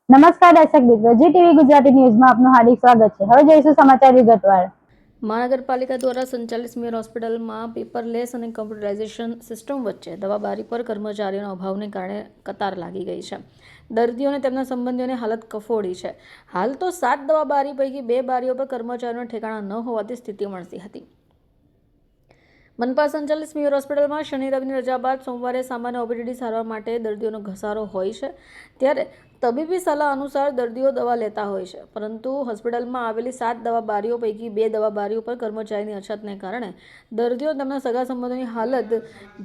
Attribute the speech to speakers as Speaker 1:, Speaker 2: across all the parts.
Speaker 1: નમસ્કાર દર્શક મિત્રો, જી ટીવી ગુજરાતી ન્યૂઝમાં આપનું હાર્દિક સ્વાગત છે। હવે જોઈશું સમાચાર વિગતવાર।
Speaker 2: મહાનગરપાલિકા દ્વારા સંચાલિત સ્મીર હોસ્પિટલમાં પેપરલેસ અને કમ્પ્યુટરાઇઝેશન સિસ્ટમ વચ્ચે દવાબારી પર કર્મચારીઓના અભાવને કારણે કતાર લાગી ગઈ છે। દર્દીઓ અને તેમના સંબંધીઓની હાલત કફોડી છે। હાલ તો 7 દવાબારી પૈકી 2 બારીઓ પર કર્મચારીઓના ઠેકાણા ન હોવાથી સ્થિતિ મળતી હતી। મનપા સંચાલિત સ્મીર હોસ્પિટલમાં શનિ રવિની રજા બાદ સોમવારે સામાન્ય ઓપીડી સારવાર માટે દર્દીઓનો ઘસારો હોય છે, ત્યારે તબીબી સલાહ અનુસાર દર્દીઓ દવા લેતા હોય છે, પરંતુ હોસ્પિટલમાં આવેલી 7 દવાબારીઓ પૈકી 2 દવાબારીઓ પર કર્મચારીની અછતને કારણે દર્દીઓ તેમના સગા સંબંધોની હાલત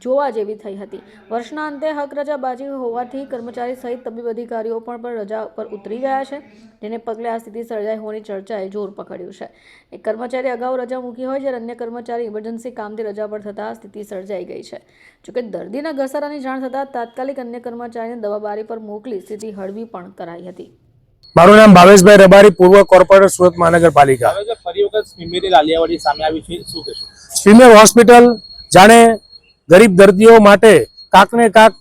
Speaker 2: જોવા જેવી થઈ હતી। વર્ષના અંતે હક રજાબાજી હોવાથી કર્મચારી સહિત તબીબ અધિકારીઓ પણ રજા પર ઉતરી ગયા છે, જેને પગલે આ સ્થિતિ સર્જાઈ હોવાની ચર્ચાએ જોર પકડ્યું છે। એક કર્મચારી અગાઉ રજા મૂકી હોય જ્યારે અન્ય કર્મચારી ઇમરજન્સી કામથી રજા પર થતાં સ્થિતિ સર્જાઈ ગઈ છે। જોકે દર્દીના ઘસારાની જાણ થતાં તાત્કાલિક અન્ય કર્મચારીને દવાબારી પર મોકલી સ્થિતિ હળવી પણ કરાઈ હતી।
Speaker 3: મારું નામ ભાવેશભાઈ રબારી, પૂર્વ કોર્પોરેટર, સુરત મહાનગરપાલિકા।
Speaker 4: ફરી વખત સ્મીમેર લાલિયાવાડી સામે આવી છે, શું કહેશો?
Speaker 3: સ્મીમેર હોસ્પિટલ જાણે ગરીબ દર્દીઓ માટે કાંક ને કાંક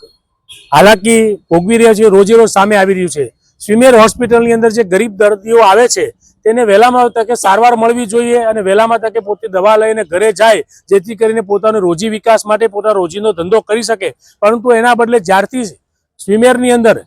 Speaker 3: હાલાકી ભોગવી રહ્યા છે, રોજે રોજ સામે આવી રહ્યું છે। સ્મીમેર હોસ્પિટલની અંદર જે ગરીબ દર્દીઓ આવે છે તેને વહેલામાં તકે સારવાર મળવી જોઈએ અને વહેલામાં તકે પોતે દવા લઈને ઘરે જાય, જેથી કરીને પોતાનો રોજી વિકાસ માટે પોતાનો રોજીનો ધંધો કરી શકે। પરંતુ એના બદલે જ્યારથી સ્મીમેરની અંદર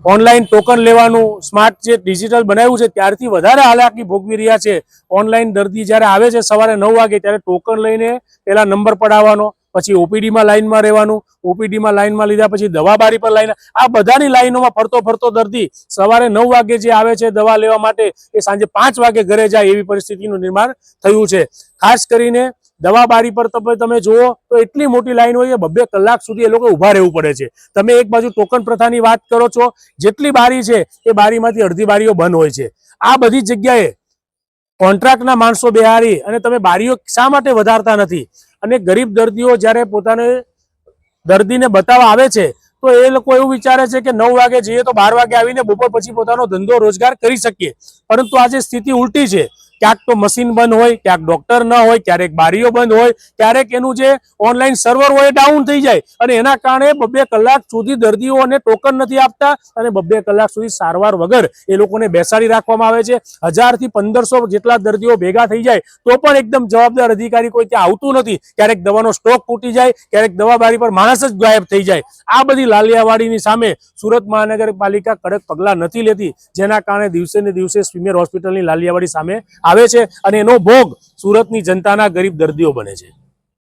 Speaker 3: ઓનલાઈન ટોકન લેવાનું સ્માર્ટ જે ડિજિટલ બનાવ્યું છે ત્યારથી વધારે હાલાકી ભોગવી રહ્યા છે। ઓનલાઈન દર્દી જ્યારે આવે છે સવારે 9 વાગે ત્યારે ટોકન લઈને પહેલા નંબર પડાવવાનો, પછી ઓપીડીમાં લાઈનમાં રહેવાનું, ઓપીડીમાં લાઈનમાં લીધા પછી દવાબારી પર લાઈન, આ બધાની લાઈનોમાં ફરતો ફરતો દર્દી સવારે 9 વાગે જે આવે છે દવા લેવા માટે એ સાંજે 5 વાગે ઘરે જાય એવી પરિસ્થિતિનું નિર્માણ થયું છે। ખાસ કરીને દવાબારી પર તમે જુઓ તો એટલી મોટી લાઈન હોય છે, 2 કલાક સુધી એ લોકો ઊભા રહેવું પડે છે। તમે એક બાજુ ટોકન પ્રથાની વાત કરો છો, જેટલી બારી છે એ બારીમાંથી અડધી બારીઓ બંધ હોય છે। આ બધી જગ્યાએ કોન્ટ્રાક્ટના માણસો બેહારી અને તમે બારીઓ શા માટે વધારતા નથી? અને ગરીબ દર્દીઓ જ્યારે પોતાને દર્દીને બતાવવા આવે છે તો એ લોકો એવું વિચારે છે કે 9 વાગે જઈએ તો 12 વાગે આવીને બપોર પછી પોતાનો ધંધો રોજગાર કરી શકીએ, પરંતુ આજે સ્થિતિ ઉલટી છે। ક્યાંક તો મશીન બંધ હોય, ક્યાંક ડોક્ટર ન હોય, ક્યારેક બારીઓ બંધ હોય, ક્યારેક એનું જે ઓનલાઈન સર્વર હોય ડાઉન થઈ જાય અને એના કારણે 2 કલાક સુધી દર્દીઓને ટોકન નથી આપતા અને 2 કલાક સુધી સારવાર વગર એ લોકોને બેસાડી રાખવામાં આવે છે। 1000 થી 1500 જેટલા દર્દીઓ ભેગા થઈ જાય તો પણ એકદમ જવાબદાર અધિકારી કોઈ ત્યાં આવતું નથી। ક્યારેક દવાનો સ્ટોક તૂટી જાય, ક્યારેક દવાબારી પર માણસ જ ગાયબ થઈ જાય। આ બધી લાલિયાવાડીની સામે સુરત મહાનગરપાલિકા કડક પગલાં નથી લેતી, જેના કારણે દિવસે ને દિવસે સ્મીમેર હોસ્પિટલની લાલિયાવાડી સામે આવે છે અને એનો ભોગ સુરતની જનતાના ગરીબ દર્દીઓ બને છે।